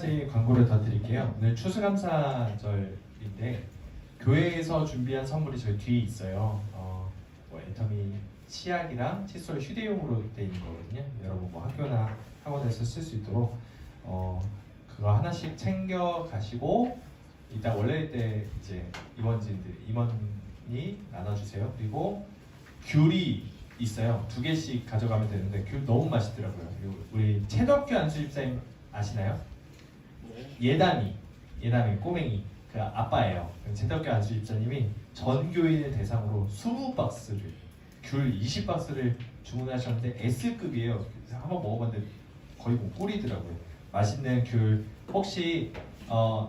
가지 광고를 더 드릴게요. 오늘 추수감사절인데 교회에서 준비한 선물이 저희 뒤에 있어요. 뭐 애터미 치약이랑 칫솔 휴대용으로 되어 있는 거거든요. 여러분 뭐 학교나 학원에서 쓸 수 있도록 그거 하나씩 챙겨 가시고 이따 원래 때 이제 임원이 나눠주세요. 그리고 귤이 있어요. 2개씩 가져가면 되는데 귤 너무 맛있더라고요. 우리 최덕규 안수집사님 아시나요? 예담이 꼬맹이 그 아빠예요. 최덕규 안수집사님이 전 교인을 대상으로 20박스를 귤 20박스를 주문하셨는데 S급이에요. 한번 먹어봤는데 거의 뭐 꿀이더라고요. 맛있는 귤 혹시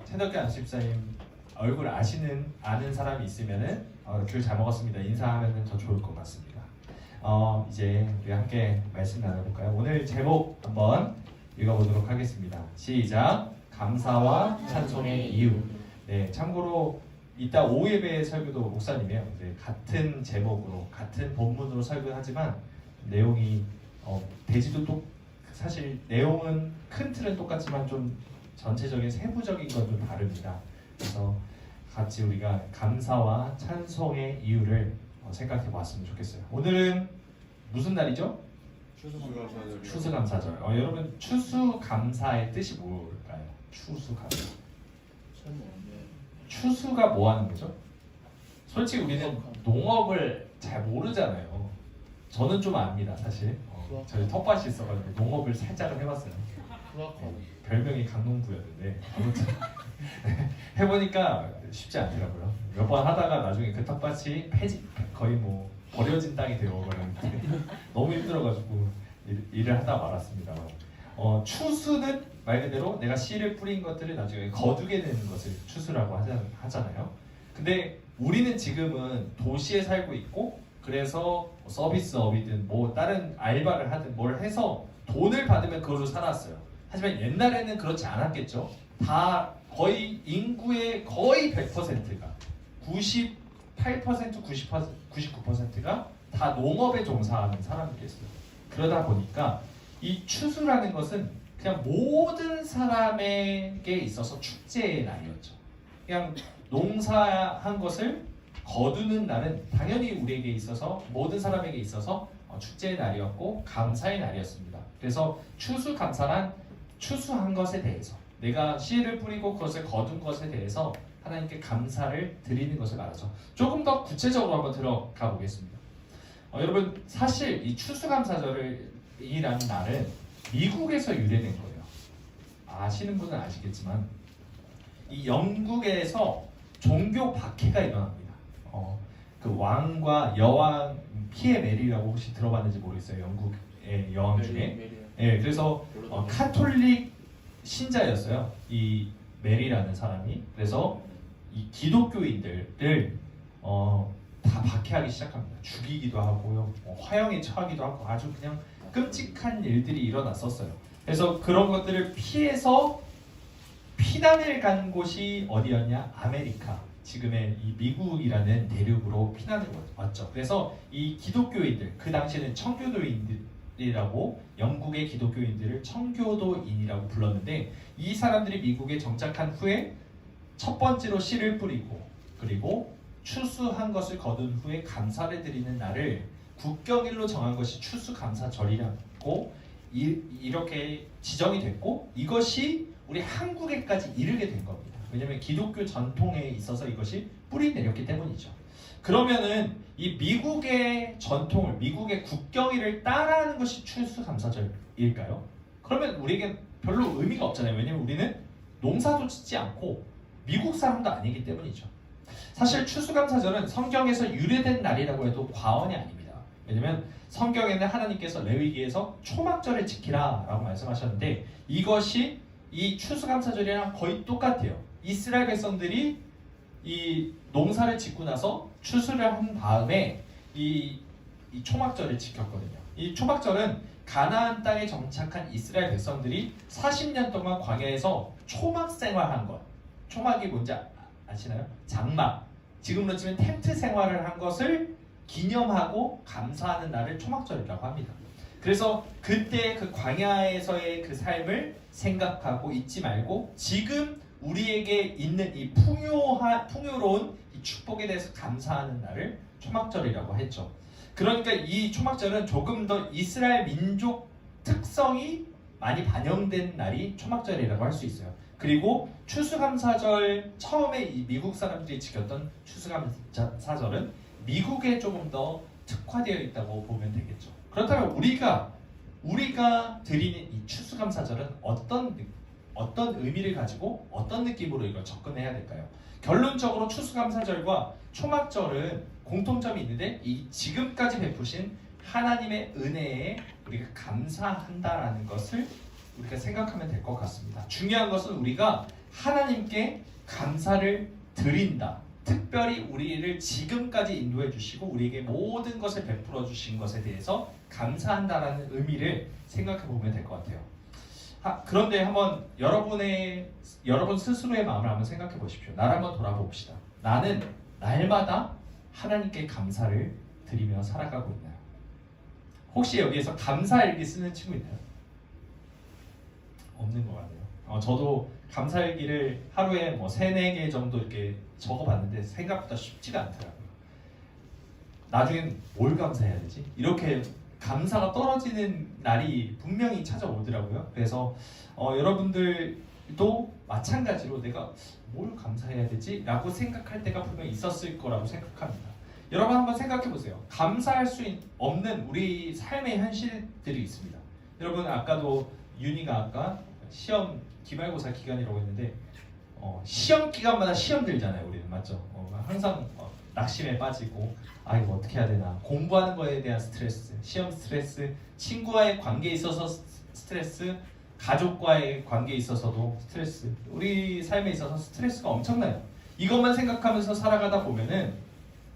최덕규 안수집사님 얼굴 아는 사람이 있으면은 귤 잘 먹었습니다 인사하면은 더 좋을 것 같습니다. 이제 우리 함께 말씀 나눠볼까요? 오늘 제목 한번 읽어보도록 하겠습니다. 시작. 감사와 찬송의 이유. 네, 참고로 이따 오후 예배 설교도 목사님이에요. 네, 같은 제목으로 같은 본문으로 설교하지만 내용이 대지도 또 사실 내용은 큰 틀은 똑같지만 좀 전체적인 세부적인 건 좀 다릅니다. 그래서 같이 우리가 감사와 찬송의 이유를 생각해 보았으면 좋겠어요. 오늘은 무슨 날이죠? 추수감사절. 여러분 추수감사의 뜻이 뭘까요? 추수감사. 추수가 뭐 하는 거죠? 솔직히 우리는 농업을 잘 모르잖아요. 저는 좀 압니다, 사실. 저희 텃밭이 있어가지고 농업을 살짝은 해봤어요. 별명이 강농부였는데 아무튼 해보니까 쉽지 않더라고요. 몇 번 하다가 나중에 그 텃밭이 거의 뭐 버려진 땅이 되어버렸는데 너무 힘들어가지고 일을 하다 말았습니다. 추수는 말 그대로 내가 씨를 뿌린 것들을 나중에 거두게 되는 것을 추수라고 하잖아요. 근데 우리는 지금은 도시에 살고 있고 그래서 서비스업이든 뭐 다른 알바를 하든 뭘 해서 돈을 받으면 그걸로 살았어요. 하지만 옛날에는 그렇지 않았겠죠. 다 거의 인구의 거의 100%가 98%, 99%가 다 농업에 종사하는 사람들이었어요. 그러다 보니까 이 추수라는 것은 그냥 모든 사람에게 있어서 축제의 날이었죠. 그냥 농사한 것을 거두는 날은 당연히 우리에게 있어서 모든 사람에게 있어서 축제의 날이었고 감사의 날이었습니다. 그래서 추수감사란 추수한 것에 대해서 내가 씨를 뿌리고 그것을 거둔 것에 대해서 하나님께 감사를 드리는 것을 말하죠. 조금 더 구체적으로 한번 들어가 보겠습니다. 여러분 사실 이 추수감사절이라는 날은 미국에서 유래된 거예요. 아시는 분은 아시겠지만 이 영국에서 종교 박해가 일어납니다. 그 왕과 여왕 피에 메리라고 혹시 들어봤는지 모르겠어요. 영국의 여왕 중에. 네, 그래서 카톨릭 신자였어요. 이 메리라는 사람이. 그래서 이 기독교인들을 다 박해하기 시작합니다. 죽이기도 하고요, 화형에 처하기도 하고 아주 그냥 끔찍한 일들이 일어났었어요. 그래서 그런 것들을 피해서 피난을 간 곳이 어디였냐? 아메리카. 지금의 이 미국이라는 대륙으로 피난을 왔죠. 그래서 이 기독교인들, 그 당시에는 청교도인들이라고 영국의 기독교인들을 청교도인이라고 불렀는데 이 사람들이 미국에 정착한 후에 첫 번째로 씨를 뿌리고 그리고 추수한 것을 거둔 후에 감사를 드리는 날을 국경일로 정한 것이 추수감사절이라고 이렇게 지정이 됐고 이것이 우리 한국에까지 이르게 된 겁니다. 왜냐하면 기독교 전통에 있어서 이것이 뿌리 내렸기 때문이죠. 그러면은 이 미국의 전통을 미국의 국경일을 따라하는 것이 추수감사절일까요? 그러면 우리에겐 별로 의미가 없잖아요. 왜냐하면 우리는 농사도 짓지 않고 미국 사람도 아니기 때문이죠. 사실 추수감사절은 성경에서 유래된 날이라고 해도 과언이 아닙니다. 왜냐하면 성경에는 하나님께서 레위기에서 초막절을 지키라 라고 말씀하셨는데 이것이 이 추수감사절이랑 거의 똑같아요. 이스라엘 백성들이 이 농사를 짓고 나서 추수를 한 다음에 이 초막절을 지켰거든요. 이 초막절은 가나안 땅에 정착한 이스라엘 백성들이 40년 동안 광야에서 초막 생활한 것. 초막이 뭔지 아시나요? 장막. 지금으로 치면 텐트 생활을 한 것을 기념하고 감사하는 날을 초막절이라고 합니다. 그래서 그때 그 광야에서의 그 삶을 생각하고 잊지 말고 지금 우리에게 있는 이 풍요로운 이 축복에 대해서 감사하는 날을 초막절이라고 했죠. 그러니까 이 초막절은 조금 더 이스라엘 민족 특성이 많이 반영된 날이 초막절이라고 할 수 있어요. 그리고 추수감사절 처음에 이 미국 사람들이 지켰던 추수감사절은 미국에 조금 더 특화되어 있다고 보면 되겠죠. 그렇다면 우리가 드리는 이 추수감사절은 어떤 의미를 가지고 어떤 느낌으로 이걸 접근해야 될까요? 결론적으로 추수감사절과 초막절은 공통점이 있는데 이 지금까지 베푸신 하나님의 은혜에 우리가 감사한다라는 것을 우리가 생각하면 될 것 같습니다. 중요한 것은 우리가 하나님께 감사를 드린다. 특별히 우리를 지금까지 인도해 주시고 우리에게 모든 것을 베풀어 주신 것에 대해서 감사한다라는 의미를 생각해 보면 될 것 같아요. 그런데 한번 여러분 스스로의 마음을 한번 생각해 보십시오. 나를 한번 돌아봅시다. 나는 날마다 하나님께 감사를 드리며 살아가고 있나요? 혹시 여기에서 감사일기 쓰는 친구 있나요? 없는 것 같네요. 저도 감사일기를 하루에 뭐 3-4개 정도 이렇게 적어봤는데 생각보다 쉽지가 않더라고요. 나중엔 뭘 감사해야 되지? 이렇게 감사가 떨어지는 날이 분명히 찾아오더라고요. 그래서 여러분들도 마찬가지로 내가 뭘 감사해야 되지? 라고 생각할 때가 분명히 있었을 거라고 생각합니다. 여러분 한번 생각해 보세요. 감사할 수 없는 우리 삶의 현실들이 있습니다. 여러분 아까도 윤희가 아까 시험 기말고사 기간이라고 했는데 시험 기간마다 시험 들잖아요. 우리는 맞죠? 항상 낙심에 빠지고 이거 어떻게 해야 되나, 공부하는 거에 대한 스트레스, 시험 스트레스, 친구와의 관계에 있어서 스트레스, 가족과의 관계에 있어서도 스트레스, 우리 삶에 있어서 스트레스가 엄청나요. 이것만 생각하면서 살아가다 보면은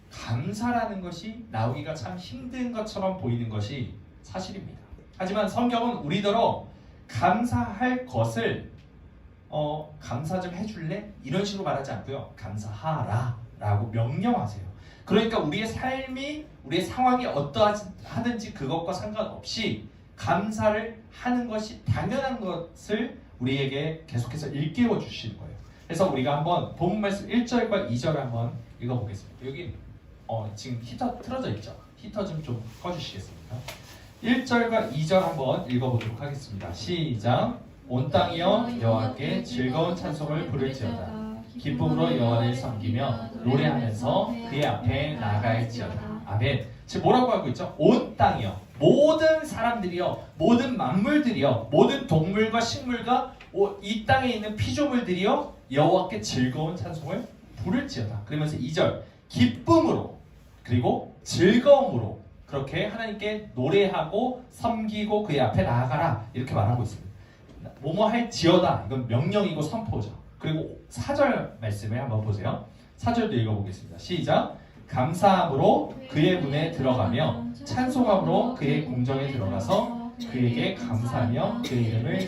감사라는 것이 나오기가 참 힘든 것처럼 보이는 것이 사실입니다. 하지만 성경은 우리더러 감사할 것을 감사 좀 해줄래? 이런 식으로 말하지 않고요. 감사하라 라고 명령하세요. 그러니까 우리의 삶이, 우리의 상황이 어떠하든지 그것과 상관없이 감사를 하는 것이 당연한 것을 우리에게 계속해서 일깨워 주시는 거예요. 그래서 우리가 한번 본문 말씀 1절과 2절 한번 읽어보겠습니다. 여기 지금 히터 틀어져 있죠? 히터 좀 꺼주시겠습니까? 1절과 2절 한번 읽어보도록 하겠습니다. 시작! 온 땅이여 여호와께 즐거운 찬송을 부를지어다. 기쁨으로 여호와를 섬기며 노래하면서 그의 앞에 나아갈지어다. 아멘. 지금 뭐라고 하고 있죠? 온 땅이여, 모든 사람들이여, 모든 만물들이여, 모든 동물과 식물과 이 땅에 있는 피조물들이여 여호와께 즐거운 찬송을 부를지어다. 그러면서 2절 기쁨으로 그리고 즐거움으로 그렇게 하나님께 노래하고 섬기고 그의 앞에 나아가라 이렇게 말하고 있습니다. 뭐뭐 할지어다, 이건 명령이고 선포죠. 그리고 4절 말씀을 한번 보세요. 4절도 읽어보겠습니다. 시작! 감사함으로 그의 문에 들어가며 찬송함으로 그의 궁정에 들어가서 그에게 감사하며 그의 이름을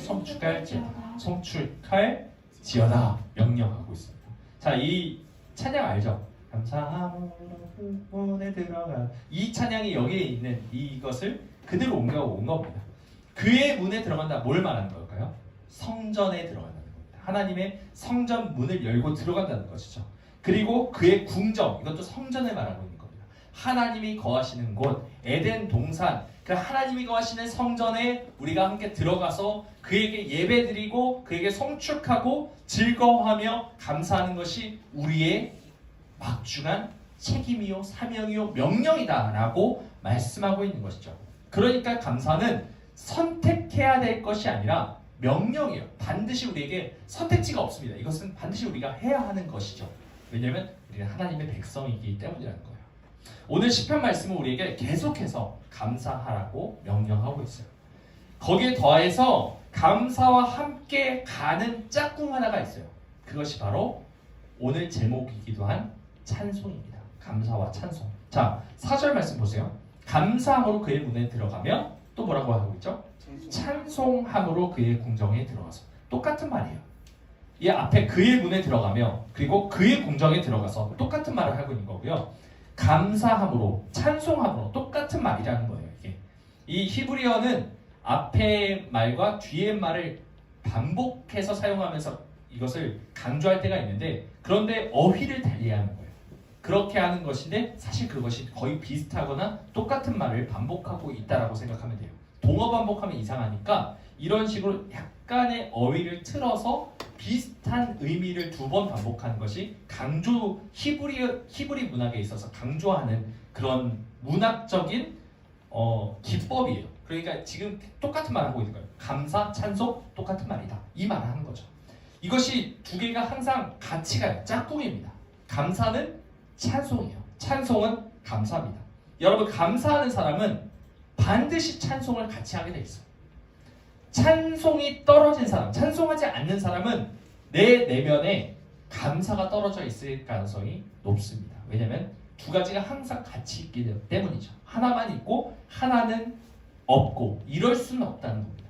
송축할지어다 명령하고 있습니다. 자, 이 찬양 알죠? 감사함으로 문에 들어가, 이 찬양이 여기에 있는 이것을 그대로 옮겨온 겁니다. 그의 문에 들어간다, 뭘 말하는 걸까요? 성전에 들어간다는 겁니다. 하나님의 성전 문을 열고 들어간다는 것이죠. 그리고 그의 궁정, 이것도 성전을 말하고 있는 겁니다. 하나님이 거하시는 곳, 에덴 동산, 그 하나님이 거하시는 성전에 우리가 함께 들어가서 그에게 예배드리고 그에게 송축하고 즐거워하며 감사하는 것이 우리의 막중한 책임이요 사명이요 명령이다라고 말씀하고 있는 것이죠. 그러니까 감사는 선택해야 될 것이 아니라 명령이에요. 반드시 우리에게 선택지가 없습니다. 이것은 반드시 우리가 해야 하는 것이죠. 왜냐하면 우리는 하나님의 백성이기 때문이라는 거예요. 오늘 시편 말씀은 우리에게 계속해서 감사하라고 명령하고 있어요. 거기에 더해서 감사와 함께 가는 짝꿍 하나가 있어요. 그것이 바로 오늘 제목이기도 한 찬송입니다. 감사와 찬송. 자, 4절 말씀 보세요. 감사함으로 그의 문에 들어가며 또 뭐라고 하고 있죠? 찬송함으로 그의 궁정에 들어가서. 똑같은 말이에요. 이 앞에 그의 문에 들어가며 그리고 그의 궁정에 들어가서 똑같은 말을 하고 있는 거고요. 감사함으로, 찬송함으로 똑같은 말이라는 거예요. 이 히브리어는 앞에 말과 뒤에 말을 반복해서 사용하면서 이것을 강조할 때가 있는데, 그런데 어휘를 달리하는 거예요. 그렇게 하는 것인데 사실 그것이 거의 비슷하거나 똑같은 말을 반복하고 있다라고 생각하면 돼요. 동어 반복하면 이상하니까 이런 식으로 약간의 어휘를 틀어서 비슷한 의미를 두 번 반복하는 것이 강조, 히브리 문학에 있어서 강조하는 그런 문학적인 기법이에요. 그러니까 지금 똑같은 말을 하고 있는 거예요. 감사, 찬송 똑같은 말이다. 이 말을 하는 거죠. 이것이 두 개가 항상 같이 가요. 짝꿍입니다. 감사는 찬송이에요. 찬송은 감사입니다. 여러분, 감사하는 사람은 반드시 찬송을 같이 하게 돼 있어요. 찬송이 떨어진 사람, 찬송하지 않는 사람은 내 내면에 감사가 떨어져 있을 가능성이 높습니다. 왜냐하면 두 가지가 항상 같이 있기 때문이죠. 하나만 있고 하나는 없고 이럴 수는 없다는 겁니다.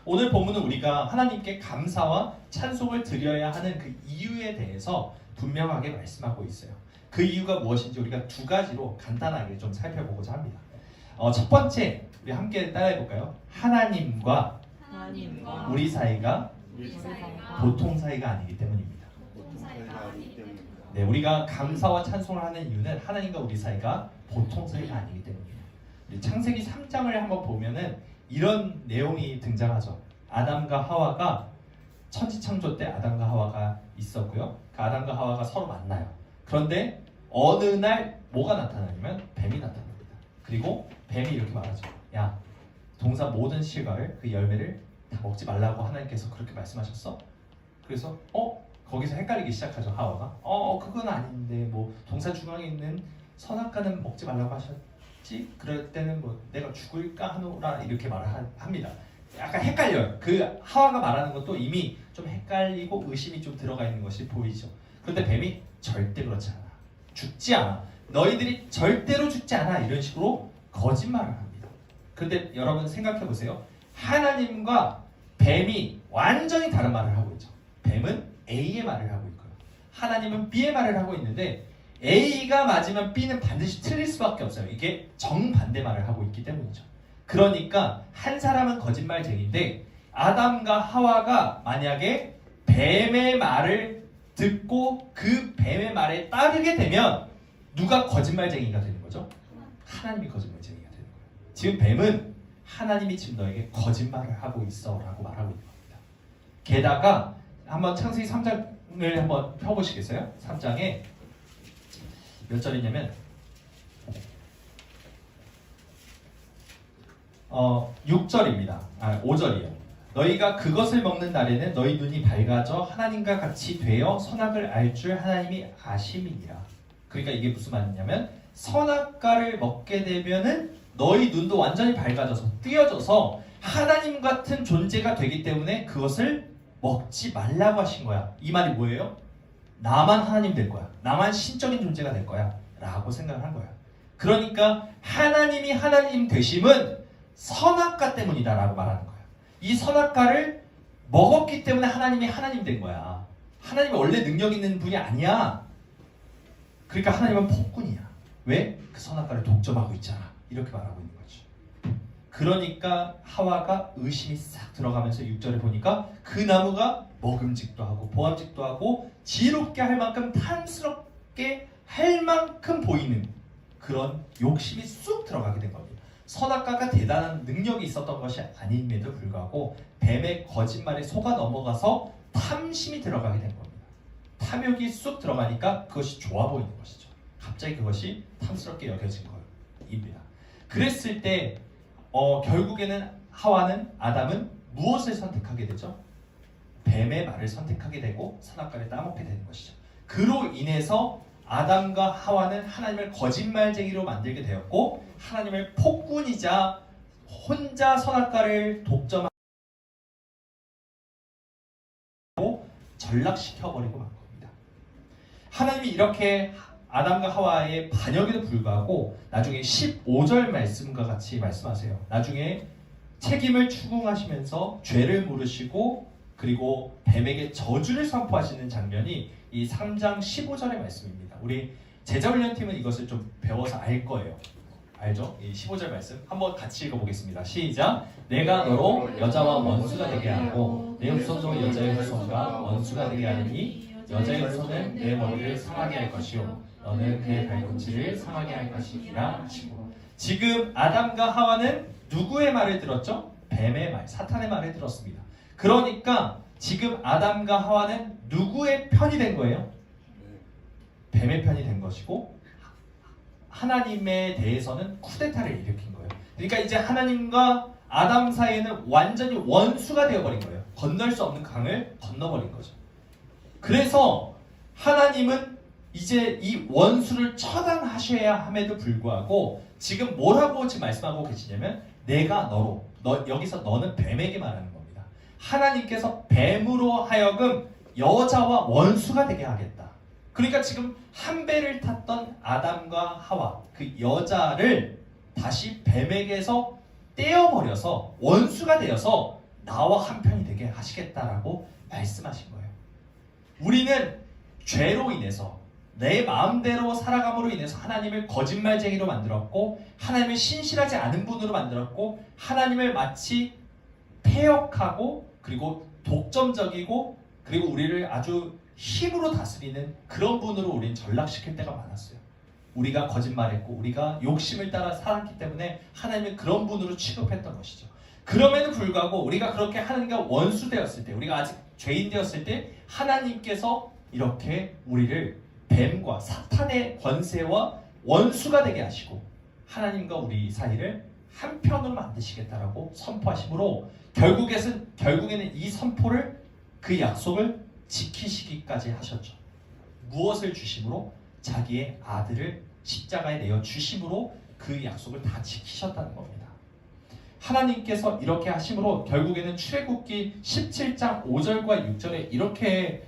오늘 본문은 우리가 하나님께 감사와 찬송을 드려야 하는 그 이유에 대해서 분명하게 말씀하고 있어요. 그 이유가 무엇인지 우리가 두 가지로 간단하게 좀 살펴보고자 합니다. 첫 번째, 우리 함께 따라해볼까요? 하나님과 우리 사이가 보통 사이가 아니기 때문입니다. 네, 우리가 감사와 찬송을 하는 이유는 하나님과 우리 사이가 보통 사이가 아니기 때문이에요. 창세기 3장을 한번 보면은 이런 내용이 등장하죠. 아담과 하와가 천지창조 때 아담과 하와가 있었고요. 그 아담과 하와가 서로 만나요. 그런데 어느 날 뭐가 나타나냐면 뱀이 나타납니다. 그리고 뱀이 이렇게 말하죠. 야, 동산 모든 실과를 그 열매를 다 먹지 말라고 하나님께서 그렇게 말씀하셨어? 그래서 거기서 헷갈리기 시작하죠. 하와가 그건 아닌데 뭐 동산 중앙에 있는 선악과는 먹지 말라고 하셨지? 그럴 때는 뭐 내가 죽을까 하노라 이렇게 말을 합니다. 약간 헷갈려요. 그 하와가 말하는 것도 이미 좀 헷갈리고 의심이 좀 들어가 있는 것이 보이죠. 그런데 뱀이 절대 그렇지 않아. 죽지 않아. 너희들이 절대로 죽지 않아. 이런 식으로 거짓말을 합니다. 그런데 여러분 생각해 보세요. 하나님과 뱀이 완전히 다른 말을 하고 있죠. 뱀은 A의 말을 하고 있고요. 하나님은 B의 말을 하고 있는데 A가 맞으면 B는 반드시 틀릴 수밖에 없어요. 이게 정반대 말을 하고 있기 때문이죠. 그러니까 한 사람은 거짓말쟁이인데 아담과 하와가 만약에 뱀의 말을 듣고 그 뱀의 말에 따르게 되면 누가 거짓말쟁이가 되는 거죠? 하나님이 거짓말쟁이가 되는 거예요. 지금 뱀은 하나님이 지금 너에게 거짓말을 하고 있어 라고 말하고 있는 겁니다. 게다가 한번 창세기 3장을 한번 펴보시겠어요? 3장에 몇 절이냐면 6절입니다. 5절이에요. 너희가 그것을 먹는 날에는 너희 눈이 밝아져 하나님과 같이 되어 선악을 알 줄 하나님이 아심이니라. 그러니까 이게 무슨 말이냐면 선악과를 먹게 되면은 너희 눈도 완전히 밝아져서 띄어져서 하나님 같은 존재가 되기 때문에 그것을 먹지 말라고 하신 거야. 이 말이 뭐예요? 나만 하나님 될 거야. 나만 신적인 존재가 될 거야. 라고 생각을 한 거야. 그러니까 하나님이 하나님 되심은 선악과 때문이다 라고 말하는 거야. 이 선악과를 먹었기 때문에 하나님이 하나님 된 거야. 하나님이 원래 능력 있는 분이 아니야. 그러니까 하나님은 폭군이야. 왜? 그 선악과를 독점하고 있잖아. 이렇게 말하고 있는 거지. 그러니까 하와가 의심이 싹 들어가면서 6절에 보니까 그 나무가 먹음직도 하고 보암직도 하고 지혜롭게 할 만큼 탐스럽게 할 만큼 보이는 그런 욕심이 쑥 들어가게 된 겁니다. 선악과가 대단한 능력이 있었던 것이 아님에도 불구하고 뱀의 거짓말에 속아 넘어가서 탐심이 들어가게 된 겁니다. 탐욕이 쑥 들어가니까 그것이 좋아 보이는 것이죠. 갑자기 그것이 탐스럽게 여겨진 겁니다. 그랬을 때 결국에는 하와는 아담은 무엇을 선택하게 되죠? 뱀의 말을 선택하게 되고 선악과를 따먹게 되는 것이죠. 그로 인해서 아담과 하와는 하나님을 거짓말쟁이로 만들게 되었고 하나님을 폭군이자 혼자 선악과를 독점하고 전락시켜버리고 만 겁니다. 하나님이 이렇게 아담과 하와의 반역에도 불구하고 나중에 15절 말씀과 같이 말씀하세요. 나중에 책임을 추궁하시면서 죄를 물으시고 그리고 뱀에게 저주를 선포하시는 장면이 이 3장 15절의 말씀입니다. 우리 제자훈련팀은 이것을 좀 배워서 알 거예요. 알죠? 이 15절 말씀 한번 같이 읽어보겠습니다. 시작. 내가 너로 여자와 원수가 되게 하고 내 후손도 여자의 후손과 원수가 되게 하느니 여자의 후손은 내 머리를 상하게 할 것이요 너는 그의 발꿈치를 상하게 할 것이니라 하시고. 지금 아담과 하와는 누구의 말을 들었죠? 뱀의 말, 사탄의 말을 들었습니다. 그러니까 지금 아담과 하와는 누구의 편이 된 거예요? 뱀의 편이 된 것이고 하나님에 대해서는 쿠데타를 일으킨 거예요. 그러니까 이제 하나님과 아담 사이에는 완전히 원수가 되어버린 거예요. 건널 수 없는 강을 건너버린 거죠. 그래서 하나님은 이제 이 원수를 처단하셔야 함에도 불구하고 지금 뭐라고 지금 말씀하고 계시냐면 내가 너로, 여기서 너는 뱀에게 말하는 겁니다. 하나님께서 뱀으로 하여금 여자와 원수가 되게 하겠다. 그러니까 지금 한 배를 탔던 아담과 하와 그 여자를 다시 뱀에게서 떼어버려서 원수가 되어서 나와 한편이 되게 하시겠다라고 말씀하신 거예요. 우리는 죄로 인해서 내 마음대로 살아감으로 인해서 하나님을 거짓말쟁이로 만들었고 하나님을 신실하지 않은 분으로 만들었고 하나님을 마치 폐역하고 그리고 독점적이고 그리고 우리를 아주 힘으로 다스리는 그런 분으로 우리는 전락시킬 때가 많았어요. 우리가 거짓말했고 우리가 욕심을 따라 살았기 때문에 하나님을 그런 분으로 취급했던 것이죠. 그럼에도 불구하고 우리가 그렇게 하나님과 원수 되었을 때 우리가 아직 죄인 되었을 때 하나님께서 이렇게 우리를 뱀과 사탄의 권세와 원수가 되게 하시고 하나님과 우리 사이를 한편으로 만드시겠다라고 선포하심으로 결국에는 이 선포를 그 약속을 지키시기까지 하셨죠. 무엇을 주심으로? 자기의 아들을 십자가에 내어 주심으로 그 약속을 다 지키셨다는 겁니다. 하나님께서 이렇게 하심으로 결국에는 출애굽기 17장 5절과 6절에 이렇게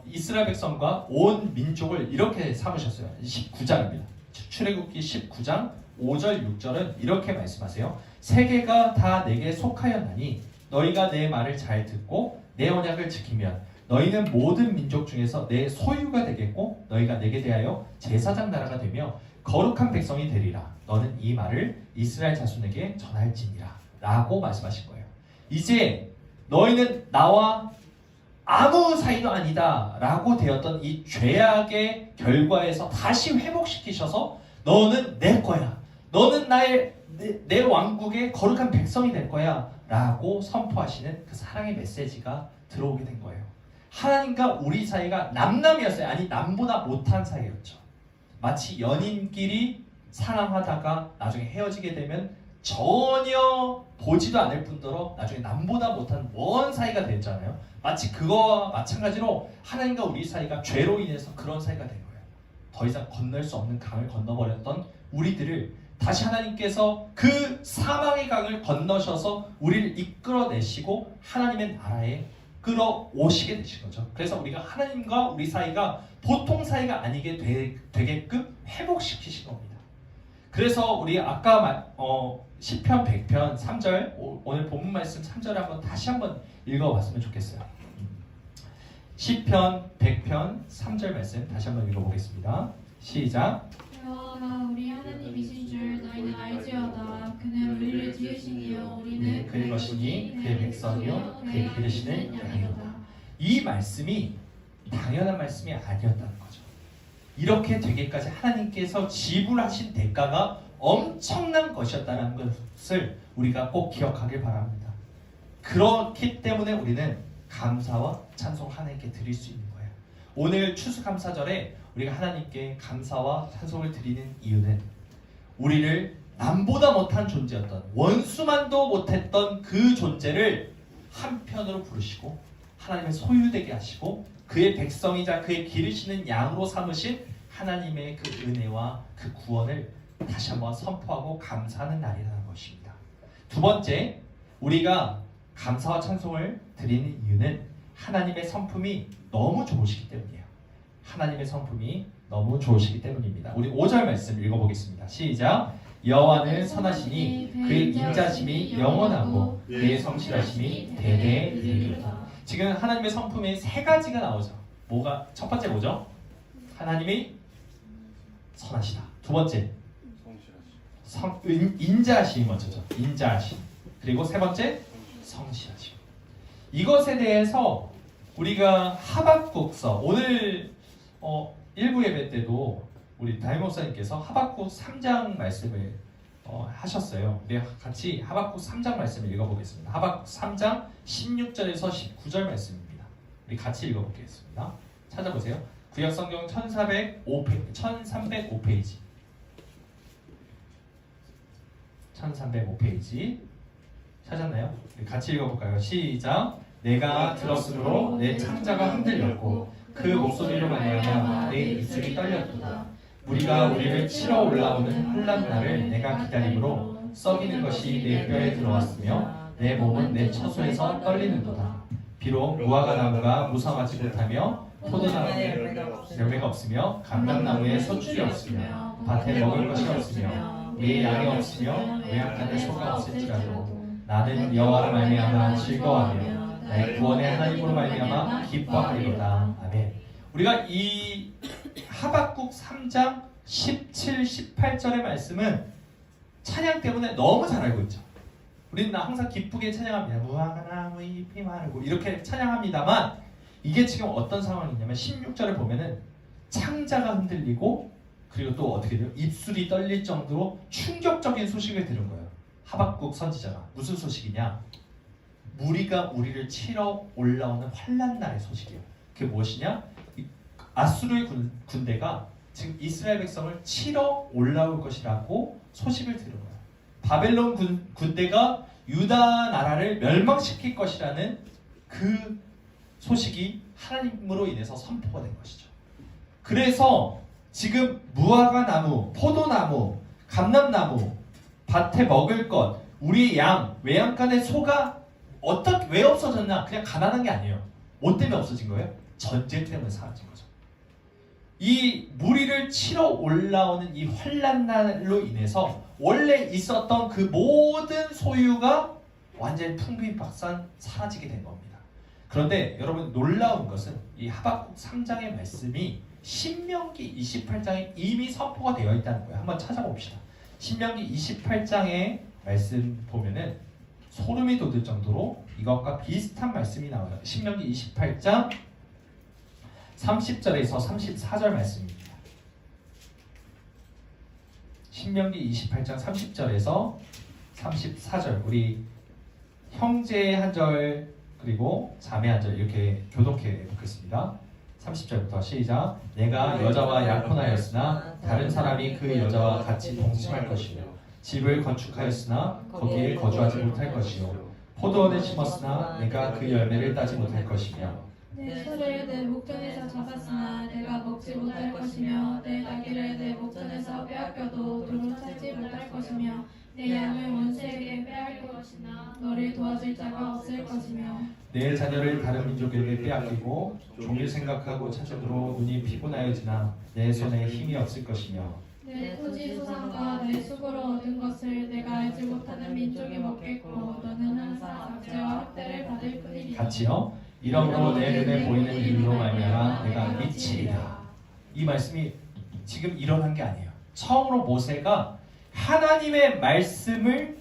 이스라엘 백성과 온 민족을 이렇게 삼으셨어요. 19장입니다. 출애굽기 19장 5절 6절은 이렇게 말씀하세요. 세계가 다 내게 속하였나니 너희가 내 말을 잘 듣고 내 언약을 지키면 너희는 모든 민족 중에서 내 소유가 되겠고 너희가 내게 대하여 제사장 나라가 되며 거룩한 백성이 되리라. 너는 이 말을 이스라엘 자손에게 전할지니라 라고 말씀하신 거예요. 이제 너희는 나와 아무 사이도 아니다 라고 되었던 이 죄악의 결과에서 다시 회복시키셔서 너는 내 거야. 너는 내 왕국의 거룩한 백성이 될 거야 라고 선포하시는 그 사랑의 메시지가 들어오게 된 거예요. 하나님과 우리 사이가 남남이었어요. 아니 남보다 못한 사이였죠. 마치 연인끼리 사랑하다가 나중에 헤어지게 되면 전혀 보지도 않을 뿐더러 나중에 남보다 못한 먼 사이가 됐잖아요. 마치 그거와 마찬가지로 하나님과 우리 사이가 죄로 인해서 그런 사이가 된 거예요. 더 이상 건널 수 없는 강을 건너버렸던 우리들을 다시 하나님께서 그 사망의 강을 건너셔서 우리를 이끌어내시고 하나님의 나라에 끌어오시게 되신 거죠. 그래서 우리가 하나님과 우리 사이가 보통 사이가 아니게 되게끔 회복시키신 겁니다. 그래서 우리 아까 시편 100편 3절 오늘 본문 말씀 3절을 한번 다시 한번 읽어봤으면 좋겠어요. 시편 100편 3절 말씀 다시 한번 읽어보겠습니다. 시작. 여호와가 우리 하나님이신 줄 너희는 알지어다. 그는 우리를 지으신 이요 우리는 그의 것이니 그의 백성이요 그의 기르시는 양이로다. 이 말씀이 당연한 말씀이 아니었다는 거죠. 이렇게 되기까지 하나님께서 지불하신 대가가 엄청난 것이었다는 것을 우리가 꼭 기억하길 바랍니다. 그렇기 때문에 우리는 감사와 찬송 하나님께 드릴 수 있는 거예요. 오늘 추수감사절에 우리가 하나님께 감사와 찬송을 드리는 이유는 우리를 남보다 못한 존재였던 원수만도 못했던 그 존재를 한편으로 부르시고 하나님의 소유되게 하시고 그의 백성이자 그의 기르시는 양으로 삼으신 하나님의 그 은혜와 그 구원을 다시 한번 선포하고 감사하는 날이라는 것입니다. 두 번째, 우리가 감사와 찬송을 드리는 이유는 하나님의 성품이 너무 좋으시기 때문이에요. 하나님의 성품이 너무 좋으시기 때문입니다. 우리 5절 말씀 읽어보겠습니다. 시작. 여호와는 선하시니 그의 인자심이 영원하고 그의 성실하심이 대대에 이르리로다. 지금 하나님의 성품이 세 가지가 나오죠. 첫 번째 뭐죠? 하나님이 선하시다. 두 번째 인자하심이 먼저죠. 인자하심. 그리고 세 번째 성실하심. 이것에 대해서 우리가 하박국서 오늘 1부 예배 때도 우리 담임 목사님께서 하박국 3장 말씀을 하셨어요. 우리 같이 하박국 3장 말씀을 읽어보겠습니다. 하박국 3장 16절에서 19절 말씀입니다. 우리 같이 읽어보겠습니다. 찾아보세요. 구약성경 1305페이지 1305페이지 찾았나요? 우리 같이 읽어볼까요? 시작. 내가 들었으므로 내 창자가 흔들렸고 그 목소리로 말미암아 내 입술이 떨렸도다. 무리가 우리를 치러 올라오는 환난 날을 내가 기다림으로 썩이는 것이 내 뼈에 들어왔으며 내 몸은 내 처소에서 떨리는도다. 비록 무화과 나무가 무성하지 못하며 포도나무에 열매가 없으며 감람나무에 소출이 없으며 밭에 먹을 것이 없으며 내 양이 없으며 외양간에 소가 없을지라도 나는 여호와로 말미암아 즐거워하며 나의 구원의 하나님으로 말미암아 기뻐하리로다. 아멘. 우리가 이 하박국 3장 17, 18절의 말씀은 찬양 때문에 너무 잘 알고 있죠. 우리는 항상 기쁘게 찬양합니다. 무화과 나무 잎이 마르고 이렇게 찬양합니다만 이게 지금 어떤 상황이냐면 16절을 보면은 창자가 흔들리고 그리고 또 어떻게 돼요? 입술이 떨릴 정도로 충격적인 소식을 들은 거예요. 하박국 선지자가. 무슨 소식이냐? 무리가 우리를 치러 올라오는 환난 날의 소식이에요. 그게 무엇이냐? 아수르의 군대가 지금 이스라엘 백성을 치러 올라올 것이라고 소식을 들은 거예요. 바벨론 군대가 유다 나라를 멸망시킬 것이라는 그 소식이 하나님으로 인해서 선포가 된 것이죠. 그래서 지금 무화과 나무, 포도나무, 감람나무, 밭에 먹을 것, 우리의 양, 외양간의 소가 왜 없어졌나? 그냥 가난한 게 아니에요. 뭐 때문에 없어진 거예요? 전쟁 때문에 사라진 거죠. 이 무리를 치러 올라오는 이 환난날로 인해서 원래 있었던 그 모든 소유가 완전히 풍비박산 사라지게 된 겁니다. 그런데 여러분 놀라운 것은 이 하박국 3장의 말씀이 신명기 28장에 이미 선포가 되어 있다는 거예요. 한번 찾아봅시다. 신명기 28장의 말씀 보면은 소름이 돋을 정도로 이것과 비슷한 말씀이 나와요. 신명기 28장 30절에서 34절 말씀입니다. 신명기 28장 30절에서 34절 우리 형제 한 절 그리고 자매 한 절 이렇게 교독해 보겠습니다. 30절부터 시작. 내가 여자와 약혼하였으나 다른 사람이 그 여자와 같이 동침할 것이며 집을 건축하였으나 거기에 거주하지 못할 것이요 포도원을 심었으나 내가 그 열매를 따지 못할 것이며 내 소를 내 목전에서 잡았으나 내가 먹지 못할 것이며 내 나귀를 내 목전에서 빼앗겨도 두루 찾지 못할 것이며 내 양을 원수에게 빼앗길 것이나 너를 도와줄 자가 없을 것이며 내 자녀를 다른 민족에게 빼앗기고 종일 생각하고 찾으므로 눈이 피곤하여지나 내 손에 힘이 없을 것이며 내 토지 소산과 내 수고로 얻은 것을 내가 알지 못하는 민족이 먹겠고 너는 항상 압제와 학대를 받을 뿐이리라. 같이요. 이러므로 내 눈에 보이는 일로 말미암아 내가 미치리라. 이 말씀이 지금 일어난 게 아니에요. 처음으로 모세가 하나님의 말씀을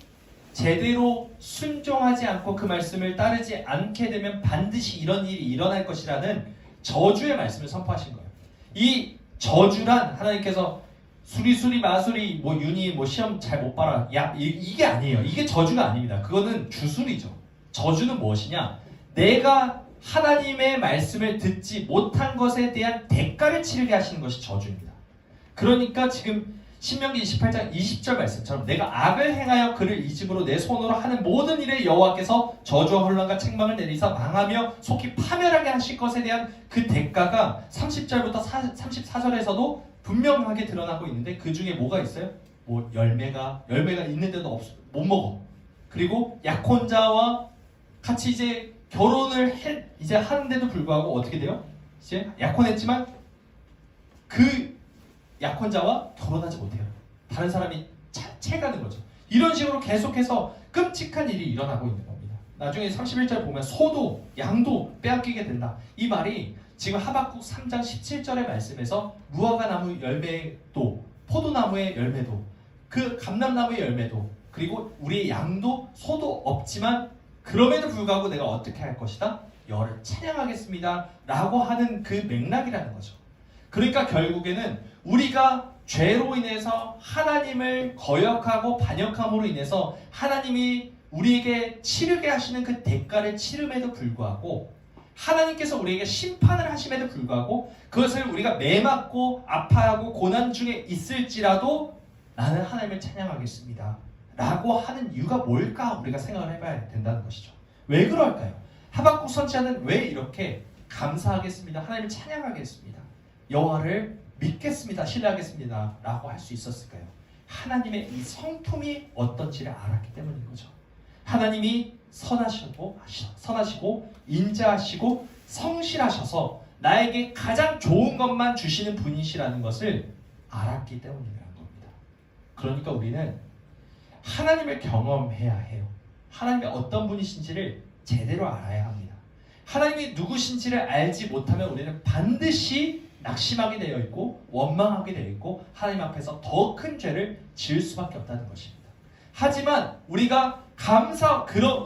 제대로 순종하지 않고 그 말씀을 따르지 않게 되면 반드시 이런 일이 일어날 것이라는 저주의 말씀을 선포하신 거예요. 이 저주란 하나님께서 수리수리 마수리 뭐 윤희 뭐 시험 잘 못 봐라 이게 아니에요. 이게 저주가 아닙니다. 그거는 주술이죠. 저주는 무엇이냐? 내가 하나님의 말씀을 듣지 못한 것에 대한 대가를 치르게 하시는 것이 저주입니다. 그러니까 지금 신명기 28장 20절 말씀처럼 내가 악을 행하여 그를 이 집으로 내 손으로 하는 모든 일에 여호와께서 저주와 혼란과 책망을 내리사 망하며 속히 파멸하게 하실 것에 대한 그 대가가 30절부터 34절에서도 분명하게 드러나고 있는데 그 중에 뭐가 있어요? 뭐 열매가 있는데도 못 먹어. 그리고 약혼자와 같이 이제 결혼을 이제 하는데도 불구하고 어떻게 돼요? 이제 약혼했지만 그 약혼자와 결혼하지 못해요. 다른 사람이 채가는 거죠. 이런 식으로 계속해서 끔찍한 일이 일어나고 있는 겁니다. 나중에 31절 보면 소도 양도 빼앗기게 된다. 이 말이 지금 하박국 3장 17절의 말씀에서 무화과 나무 열매도 포도나무의 열매도 그 감람나무의 열매도 그리고 우리의 양도 소도 없지만 그럼에도 불구하고 내가 어떻게 할 것이다? 여호와를 찬양하겠습니다 라고 하는 그 맥락이라는 거죠. 그러니까 결국에는 우리가 죄로 인해서 하나님을 거역하고 반역함으로 인해서 하나님이 우리에게 치르게 하시는 그 대가를 치름에도 불구하고 하나님께서 우리에게 심판을 하심에도 불구하고 그것을 우리가 매맞고 아파하고 고난 중에 있을지라도 나는 하나님을 찬양하겠습니다 라고 하는 이유가 뭘까 우리가 생각을 해봐야 된다는 것이죠. 왜 그럴까요? 하박국 선지자는 왜 이렇게 감사하겠습니다, 하나님을 찬양하겠습니다, 여호와를 믿겠습니다, 신뢰하겠습니다 라고 할 수 있었을까요? 하나님의 이 성품이 어떤지를 알았기 때문인 거죠. 하나님이 선하시고 인자하시고 성실하셔서 나에게 가장 좋은 것만 주시는 분이시라는 것을 알았기 때문이라는 겁니다. 그러니까 우리는 하나님을 경험해야 해요. 하나님이 어떤 분이신지를 제대로 알아야 합니다. 하나님이 누구신지를 알지 못하면 우리는 반드시 낙심하게 되어 있고 원망하게 되어 있고 하나님 앞에서 더 큰 죄를 지을 수밖에 없다는 것입니다. 하지만 우리가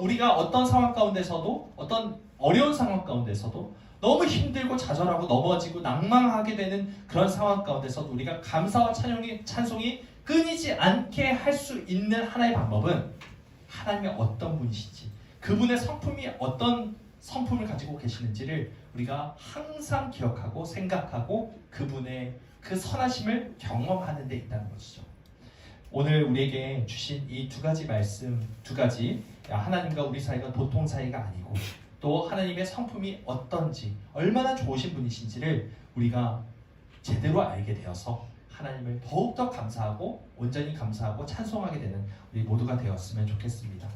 우리가 어떤 상황 가운데서도 어떤 어려운 상황 가운데서도 너무 힘들고 좌절하고 넘어지고 낭망하게 되는 그런 상황 가운데서도 우리가 감사와 찬송이 끊이지 않게 할 수 있는 하나의 방법은 하나님이 어떤 분이신지 그분의 성품이 어떤 성품을 가지고 계시는지를 우리가 항상 기억하고 생각하고 그분의 그 선하심을 경험하는 데 있다는 것이죠. 오늘 우리에게 주신 이 두 가지 말씀, 두 가지 하나님과 우리 사이가 보통 사이가 아니고 또 하나님의 성품이 어떤지 얼마나 좋으신 분이신지를 우리가 제대로 알게 되어서 하나님을 더욱더 감사하고 온전히 감사하고 찬송하게 되는 우리 모두가 되었으면 좋겠습니다.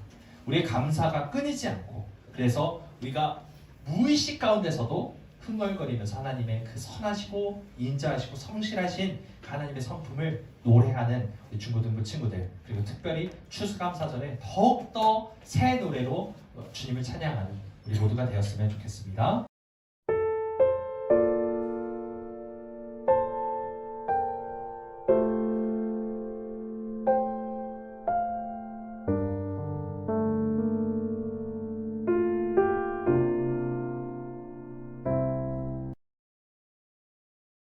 우리의 감사가 끊이지 않고 그래서 우리가 무의식 가운데서도 흥얼거리면서 하나님의 그 선하시고 인자하시고 성실하신 하나님의 성품을 노래하는 우리 중고등부 친구들 그리고 특별히 추수감사절에 더욱더 새 노래로 주님을 찬양하는 우리 모두가 되었으면 좋겠습니다.